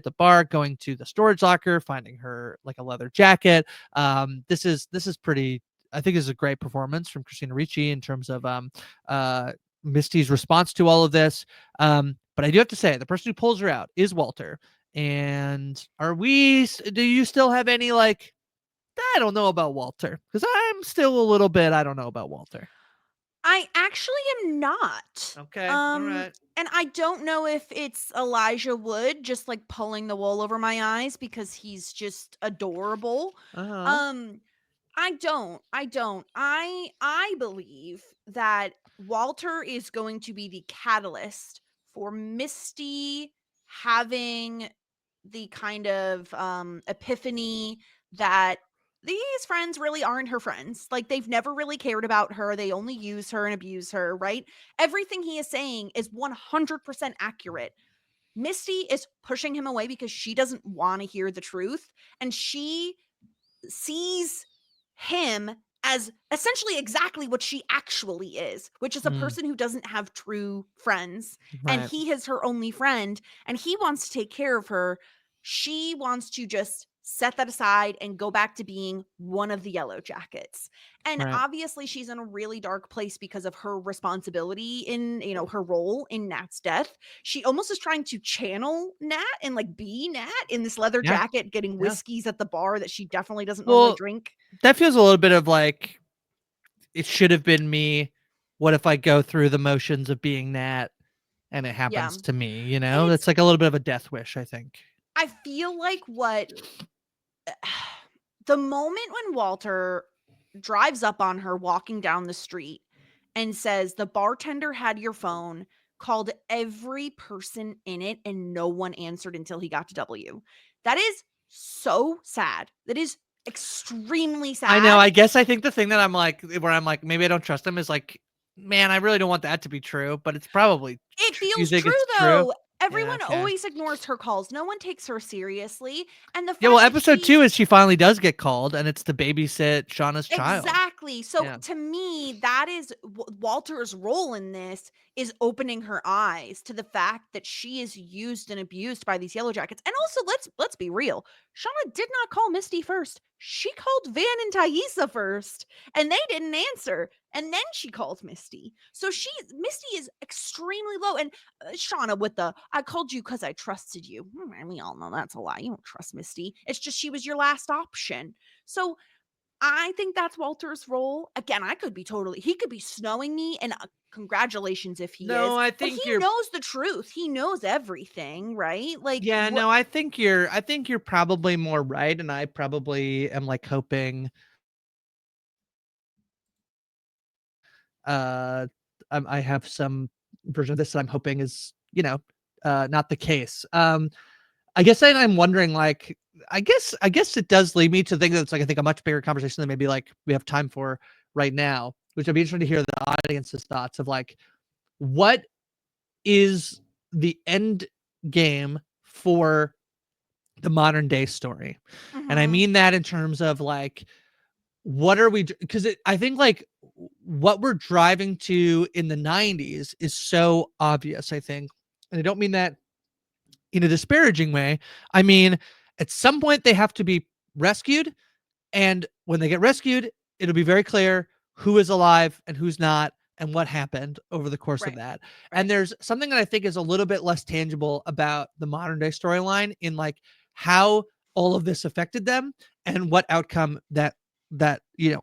the bar, going to the storage locker, finding her like a leather jacket. This is pretty. I think this is a great performance from Christina Ricci in terms of Misty's response to all of this. But I do have to say, the person who pulls her out is Walter. And do you still have any, like, I don't know about Walter? Because I'm still a little bit, I don't know about Walter. I actually am not. Okay. All right. And I don't know if it's Elijah Wood just like pulling the wool over my eyes because he's just adorable. Uh huh. Um, I believe that Walter is going to be the catalyst for Misty having the kind of epiphany that these friends really aren't her friends. Like, they've never really cared about her. They only use her and abuse her, right? Everything he is saying is 100% accurate. Misty is pushing him away because she doesn't want to hear the truth, and she sees him as essentially exactly what she actually is, which is a Mm, person who doesn't have true friends. And right. he is her only friend, and he wants to take care of her. She wants to just set that aside and go back to being one of the Yellow Jackets. And Right. obviously she's in a really dark place because of her responsibility in, her role in Nat's death. She almost is trying to channel Nat and like be Nat in this leather Yeah. jacket, getting Yeah. whiskeys at the bar that she definitely doesn't normally Well, drink. that feels a little bit of like it should have been me. What if I go through the motions of being Nat and it Yeah. happens to me? And That's like a little bit of a death wish, I think. I feel like what the moment when Walter drives up on her walking down the street and says, "The bartender had your phone, called every person in it, and no one answered until he got to W." That is so sad. That is extremely I know. sad. I guess I think the thing that where I'm like, maybe I don't trust him is like, man, I really don't want that to be true, but it's probably. It You feels think true it's true? though. Yeah. Everyone Okay. always ignores her calls. No one takes her seriously. And the Yeah. Well, fact that episode she 2 is she finally does get called, and it's to babysit Shauna's child. Exactly. So Yeah. to me, that is Walter's role in this is opening her eyes to the fact that she is used and abused by these Yellow Jackets. And also, let's be real. Shauna did not call Misty first. She called Van and Thaisa first, and they didn't answer. And then she called Misty. So Misty is extremely low. And Shauna with the "I called you because I trusted you." And we all know that's a lie. You don't trust Misty. It's just she was your last option. So I think that's Walter's role. Again, he could be snowing me, and congratulations if he No, is, I but think he you're. knows the truth. He knows everything, right? Like, Yeah. what? No, I think you're probably more right, and I probably am like hoping. Uh, I have some version of this that I'm hoping is not the case. I guess I'm wondering, like, I guess it does lead me to think that it's like I think a much bigger conversation than maybe like we have time for right now, which I'd be interested to hear the audience's thoughts of like what is the end game for the modern day story. And I Mhm. mean that in terms of like what are we, because I think like what we're driving to in the 90s is so obvious, I think. And I don't mean that in a disparaging way. I mean, at some point they have to be rescued, and when they get rescued, it'll be very clear who is alive and who's not and what happened over the course of Right. that. And Right. there's something that I think is a little bit less tangible about the modern day storyline in like how all of this affected them and what outcome that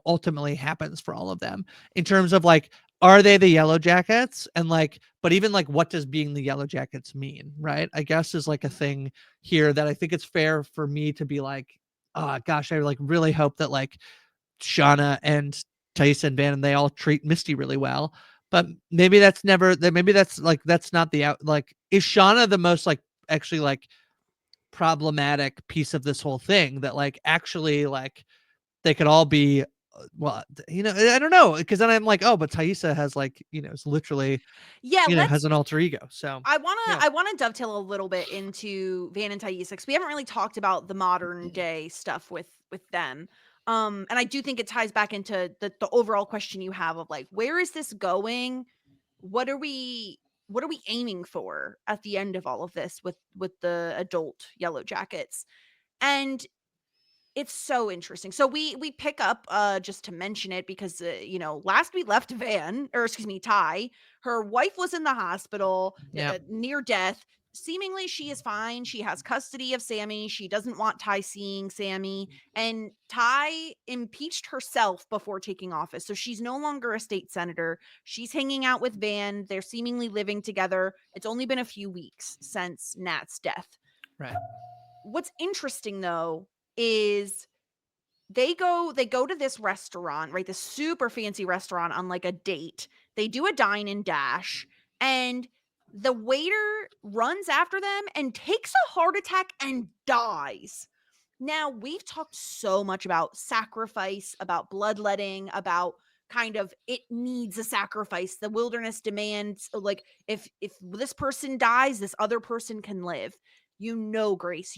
ultimately happens for all of them in terms of like are they the Yellow Jackets, and like but even like what does being the Yellow Jackets mean, right? I guess is like a thing here that I think it's fair for me to be like, oh gosh, I like really hope that like Shauna and Tyson Van and they all treat Misty really well. But maybe that's never that maybe that's like that's not the out like is Shauna the most like actually like problematic piece of this whole thing that like actually like they could all be well, I don't know because then I'm like, oh, but Thaisa has like, is literally, Yeah, has let's an alter ego. So I wanna yeah. I wanna dovetail a little bit into Van and Thaisa, 'cause we haven't really talked about the modern day stuff with them. And I do think it ties back into the overall question you have of like, where is this going? What are we what are we aiming for at the end of all of this with the adult Yellow Jackets? And It's so interesting. So we pick up just to mention it because last we left Van, or excuse me, Ty, her wife was in the hospital Yeah. near death. Seemingly she is fine. She has custody of Sammy. She doesn't want Ty seeing Sammy, and Ty impeached herself before taking office. So she's no longer a state senator. She's hanging out with Van. They're seemingly living together. It's only been a few weeks since Nat's death. Right. What's interesting though is they go to this restaurant, right? This super fancy restaurant on like a date. They do a dine and dash, and the waiter runs after them and takes a heart attack and dies. Now, we've talked so much about sacrifice, about bloodletting, about kind of it needs a sacrifice. The wilderness demands, like, if this person dies, this other person can live. Grace,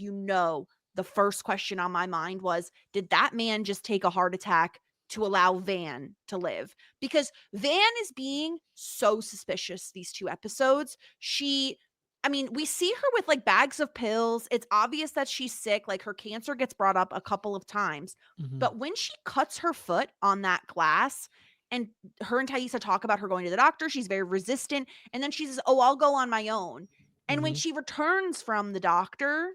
the first question on my mind was, did that man just take a heart attack to allow Van to live? Because Van is being so suspicious these 2 episodes. We see her with like bags of pills. It's obvious that she's sick. Like her cancer gets brought up a couple of times. Mm-hmm. But when she cuts her foot on that glass, and her and Thaisa talk about her going to the doctor, she's very resistant. And then she says, "Oh, I'll go on my own." And when Mm-hmm. she returns from the doctor,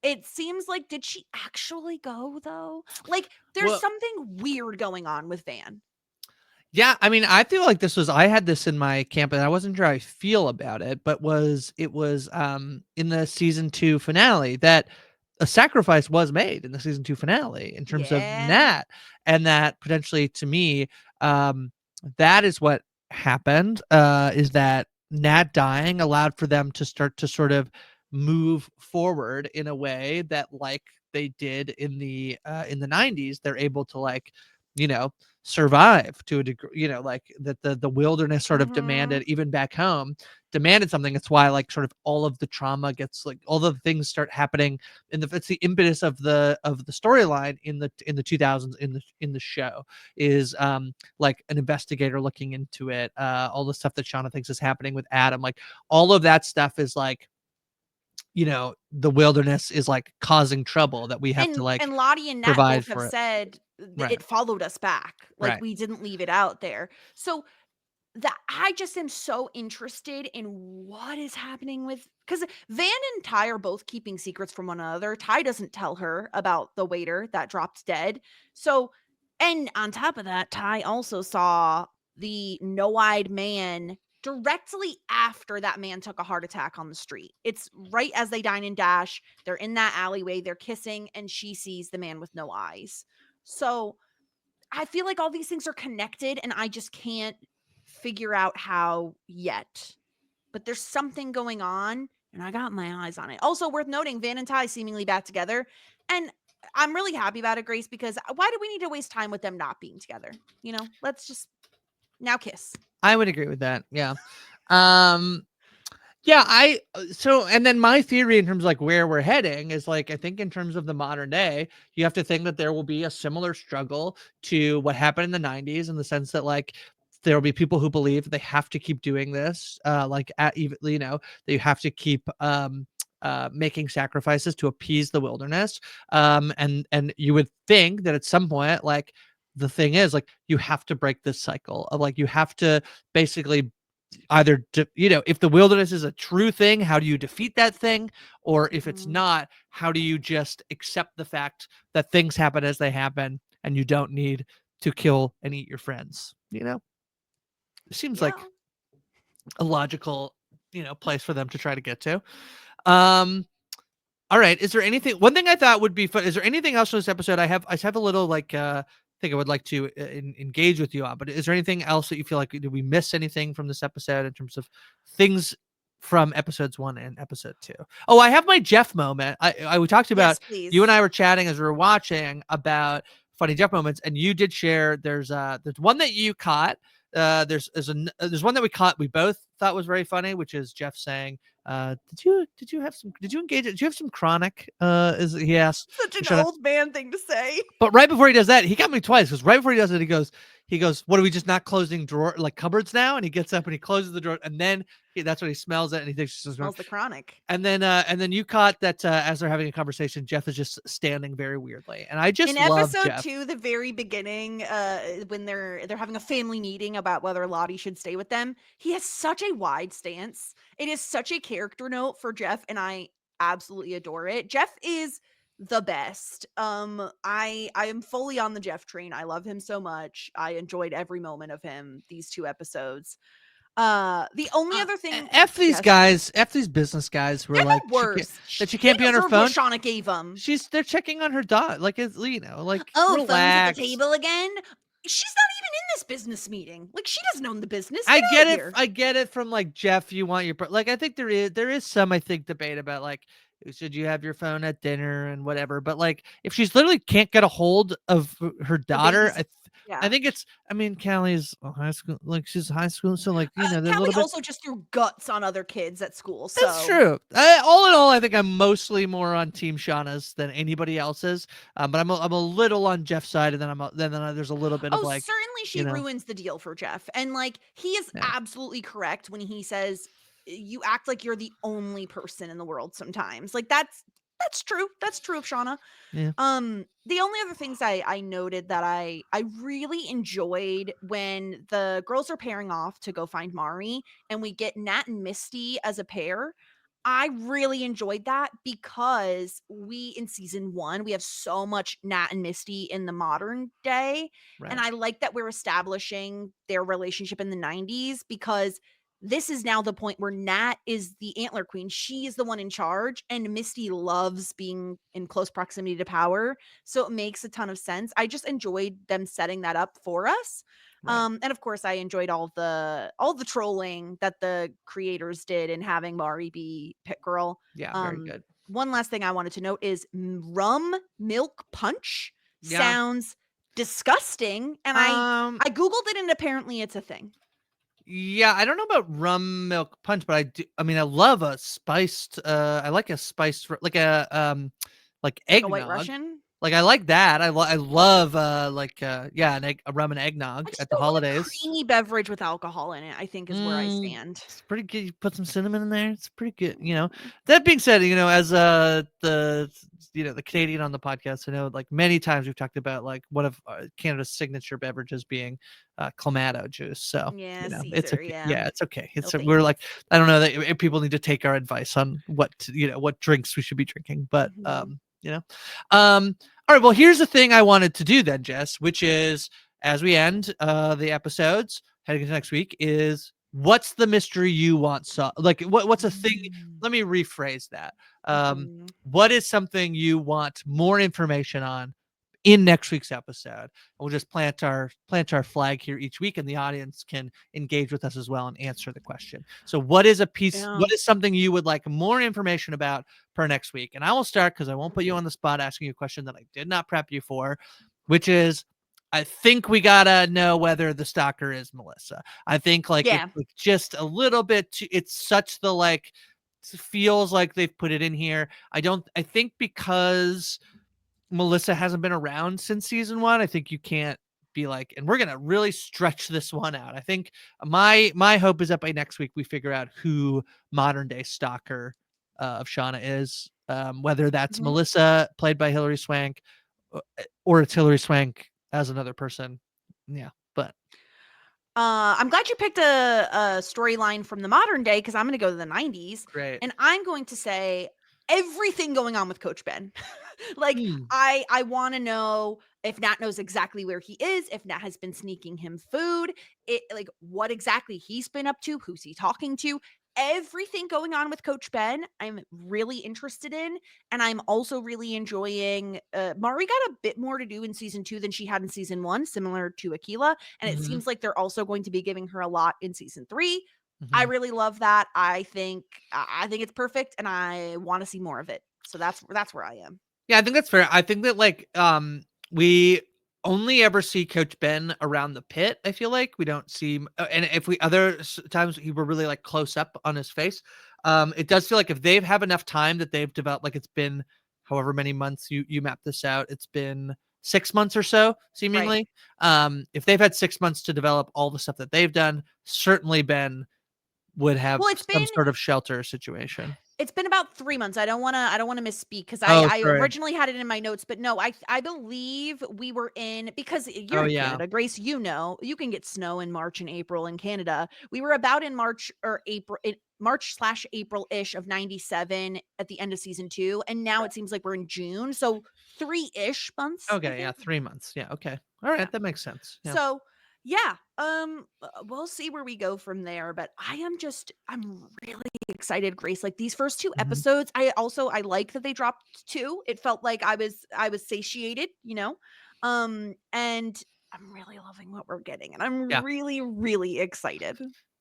it seems like, did she actually go though? Like, there's Well, something weird going on with Van. yeah, I mean, I feel like I had this in my camp and I wasn't sure how I feel about it, but it was in the season 2 finale that a sacrifice was made in the season 2 finale in terms of Yeah. Nat, and that potentially to me, um, that is what happened, is that Nat dying allowed for them to start to sort of move forward in a way that, like they did in the 90s, they're able to, like, you know, survive to a degree, like that the wilderness sort of Mhm. demanded, even back home, demanded something. It's why, like, sort of all of the trauma gets, like, all the things start happening it's the impetus of the storyline in the 2000s in the show is like an investigator looking into it, all the stuff that Shauna thinks is happening with Adam, like all of that stuff is like, the wilderness is like causing trouble that we have to, And like, Lottie and Nat provide both have for it. said that Right. it followed us back. Like, Right. we didn't leave it out there. So that I just am so interested in what is happening with, because Van and Ty are both keeping secrets from one another. Ty doesn't tell her about the waiter that dropped dead. So, and on top of that, Ty also saw the no-eyed man directly after that man took a heart attack on the street. It's right as they dine and dash. They're in that alleyway, they're kissing, and she sees the man with no eyes. So I feel like all these things are connected and I just can't figure out how yet. But there's something going on and I got my eyes on it. Also worth noting, Van and Ty seemingly back together. And I'm really happy about it, Grace, because why do we need to waste time with them not being together? Let's just now kiss. I would agree with that. Yeah. Um yeah, so, and then my theory in terms of like where we're heading is, like, I think in terms of the modern day, you have to think that there will be a similar struggle to what happened in the 90s, in the sense that, like, there will be people who believe they have to keep doing this, like, at even, they have to keep making sacrifices to appease the wilderness, and you would think that at some point, like, the thing is, like, you have to break this cycle of, like, you have to basically either if the wilderness is a true thing, how do you defeat that thing? Or if it's Mhm. not, how do you just accept the fact that things happen as they happen and you don't need to kill and eat your friends? It seems Yeah. like a logical, place for them to try to get to. um all right, is there anything, one thing I thought would be fun, is there anything else in this episode? I have a little, like, thing I would like to engage with you on, but is there anything else that you feel like, did we miss anything from this episode in terms of things from episodes 1 and episode 2? Oh, I have my Jeff moment. We talked about, Yes, you and please. I were chatting as we were watching about funny Jeff moments, and you did share, there's one that you caught. There's one that we caught, we both thought was very funny, which is Jeff saying, did you engage it? Did you have some chronic? Is he asked Such an Shona. old man thing to say. But right before he does that, he got me twice, because right before he does it, he goes, he goes, "What are we just not closing drawer like cupboards now?" And he gets up and he closes the drawer, and then that's when he smells it and he thinks she's wrong. Smells the chronic. And then you caught that as they're having a conversation, Jeff is just standing very weirdly, and I In just love episode Jeff. 2, the very beginning, when they're having a family meeting about whether Lottie should stay with them, he has such a wide stance. It is such a character note for Jeff, and I absolutely adore it. Jeff is the best. I am fully on the Jeff train. I love him so much. I enjoyed every moment of him these 2 episodes. The only other thing, F these yes, guys, F these business guys who are they're like the worst. that she They can't be on her deserve what phone. Shauna gave them. They're checking on her dog, like it's like Oh, phones at relax. the table again? She's not even in this business meeting. Like, she doesn't own the business. I Get get out it. of here. I get it from like Jeff. You want your like. I think there is some debate about like should you have your phone at dinner and whatever. But like if she's literally can't get a hold of her Her daughter, baby's, I yeah. think it's. I mean, Callie's high school. Like she's high school, so like they're a Callie little bit. also just threw guts on other kids at school, That's so true. All in all, I think I'm mostly more on Team Shauna's than anybody else's. But I'm a little on Jeff's side, and then there's a little bit of oh, like, certainly she ruins the deal for Jeff. And, like, he is yeah, absolutely correct when he says, "You act like you're the only person in the world sometimes." Like, that's true. That's true of Shauna. yeah, The only other things I noted that I really enjoyed when the girls are pairing off to go find Mari and we get Nat and Misty as a pair. I really enjoyed that because we in season 1, we have so much Nat and Misty in the modern day. And right, I like that we're establishing their relationship in the 90s because this is now the point where Nat is the antler queen. She is the one in charge, and Misty loves being in close proximity to power. So it makes a ton of sense. I just enjoyed them setting that up for us. right, And of course, I enjoyed all the trolling that the creators did in having Mari be Pit Girl. yeah, very Um, good. One last thing I wanted to note is rum milk punch Yeah. sounds disgusting, and Um. I googled it, and apparently it's a thing. Yeah, I don't know about rum milk punch, but I do. I mean, I love a spiced. I like a spiced, like Like a White eggnog. Russian. Like I like that. I love yeah, a rum and I eggnog just at the don't like a holidays. creamy beverage with alcohol in it, I think is where I stand. It's pretty good. You put some cinnamon in there. It's pretty good. Mm. That being said, as the Canadian on the podcast, I know like many times we've talked about like one of Canada's signature beverages being clamato juice. So Yeah, it's Caesar, okay. yeah. Yeah, it's okay. No We're thanks. like I don't know that if people need to take our advice on what drinks we should be drinking, but Mhm. all right. Well, here's the thing I wanted to do then, Jess, which is as we end the episodes heading into next week is what's the mystery you want like what's a thing. Mm. Let me rephrase that. Mhm. What is something you want more information on in next week's episode? And we'll just plant our flag here each week, and the audience can engage with us as well and answer the question. So what is Yeah. what is something you would like more information about per next week? And I will start because I won't put you on the spot asking you a question that I did not prep you for, which is I think we gotta know whether the stalker is Melissa. I think like Yeah. it's just a little bit it's such the like feels like they've put it in here. I think because Melissa hasn't been around since season 1, I think you can't be like, and we're gonna really stretch this one out. I think my hope is that by next week we figure out who modern day stalker of Shauna is, whether that's Mhm. Melissa played by Hilary Swank, or it's Hilary Swank as another person. Yeah, but I'm glad you picked a storyline from the modern day because I'm going to go to the 90s, great. and I'm going to say everything going on with Coach Ben. Like, Hmm. I want to know if Nat knows exactly where he is, if Nat has been sneaking him food, like what exactly he's been up to, who's he talking to. Everything going on with Coach Ben, I'm really interested in. And I'm also really enjoying Mari got a bit more to do in season 2 than she had in season 1, similar to Aquila. And it Hmm. seems like they're also going to be giving her a lot in season 3. I Hmm. really love that. I think it's perfect, and I want to see more of it. So that's where I am. Yeah, I think that's fair. I think that like we only ever see Coach Ben around the pit. I feel like we don't see and if we other times he were really like close up on his face. It does feel like if they have enough time that they've developed, like it's been however many months you map this out. It's been 6 months or so, Right. seemingly. If they've had 6 months to develop all the stuff that they've done, certainly Ben would have Well, it's some been sort of shelter situation. It's been about 3 months. I don't wanna misspeak because Oh, I sorry. originally had it in my notes, but no, I believe we were in because you're Oh, in yeah. Canada, Grace, you can get snow in March and April in Canada. We were about in March or April March/April-ish of '97 at the end of season 2, and now it seems like we're in June, so 3-ish months, I Okay, yeah, think. 3 months. Yeah, okay. All Yeah. right, that makes sense. Yeah. So, yeah, we'll see where we go from there, but I'm really excited, Grace. Like these first 2 Mhm. episodes, I like that they dropped 2. It felt like I was satiated, and I'm really loving what we're getting, and I'm Yeah. really, really excited.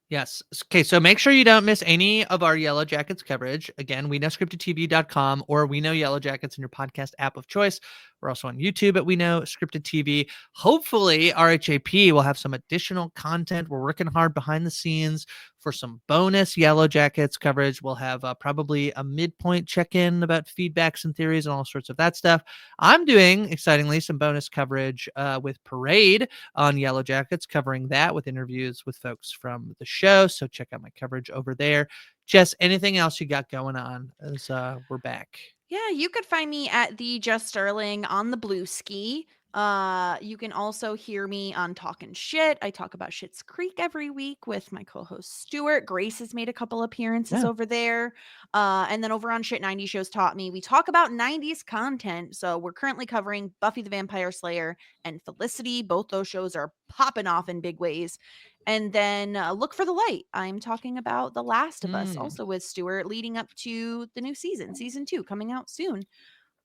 Yes. Okay, so make sure you don't miss any of our Yellow Jackets coverage. Again, we know scriptedtv.com or We Know Yellowjackets in your podcast app of choice. We're also on YouTube at We Know Scripted TV. Hopefully, RHAP will have some additional content. We're working hard behind the scenes for some bonus Yellow Jackets coverage. We'll have probably a midpoint check-in about feedbacks and theories and all sorts of that stuff. I'm doing, excitingly, some bonus coverage with Parade on Yellow Jackets, covering that with interviews with folks from the show. So check out my coverage over there. Jess, anything else you got going on as we're back? Yeah, you could find me at the Jess Sterling on the Blue Ski. You can also hear me on Talking Shit. I talk about Shit's Creek every week with my co-host Stuart. Grace has made a couple appearances Yeah. over there. And then over on Shit 90 Shows Taught Me, we talk about 90s content. So we're currently covering Buffy the Vampire Slayer and Felicity. Both those shows are popping off in big ways. And then Look for the Light. I'm talking about The Last of Us, Mm. also with Stuart, leading up to the new season 2 coming out soon.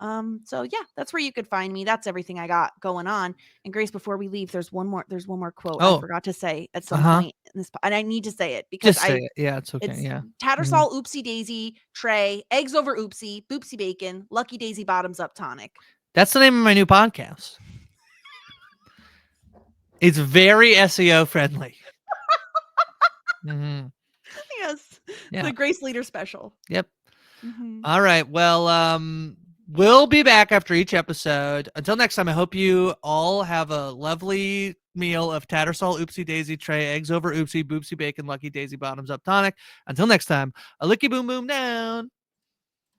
So yeah, that's where you could find me. That's everything I got going on. And Grace, before we leave, there's one more quote I Oh, forgot to say at some uh-huh. point in this, and I need to say it because Just say it. Yeah, it's okay. it's Yeah. Mhm. Tattersall, Oopsie Daisy, Trey, Eggs over Oopsie, Boopsie Bacon, Lucky Daisy Bottoms Up Tonic. That's the name of my new podcast. It's very SEO friendly. Hmm. Yes, Yeah. the Grace Leader special. Yep. Mhm. All right. Well, we'll be back after each episode. Until next time, I hope you all have a lovely meal of Tattersall, Oopsie Daisy Tray, Eggs over Oopsie, Boopsie Bacon, Lucky Daisy Bottoms Up Tonic. Until next time, a licky boom boom down.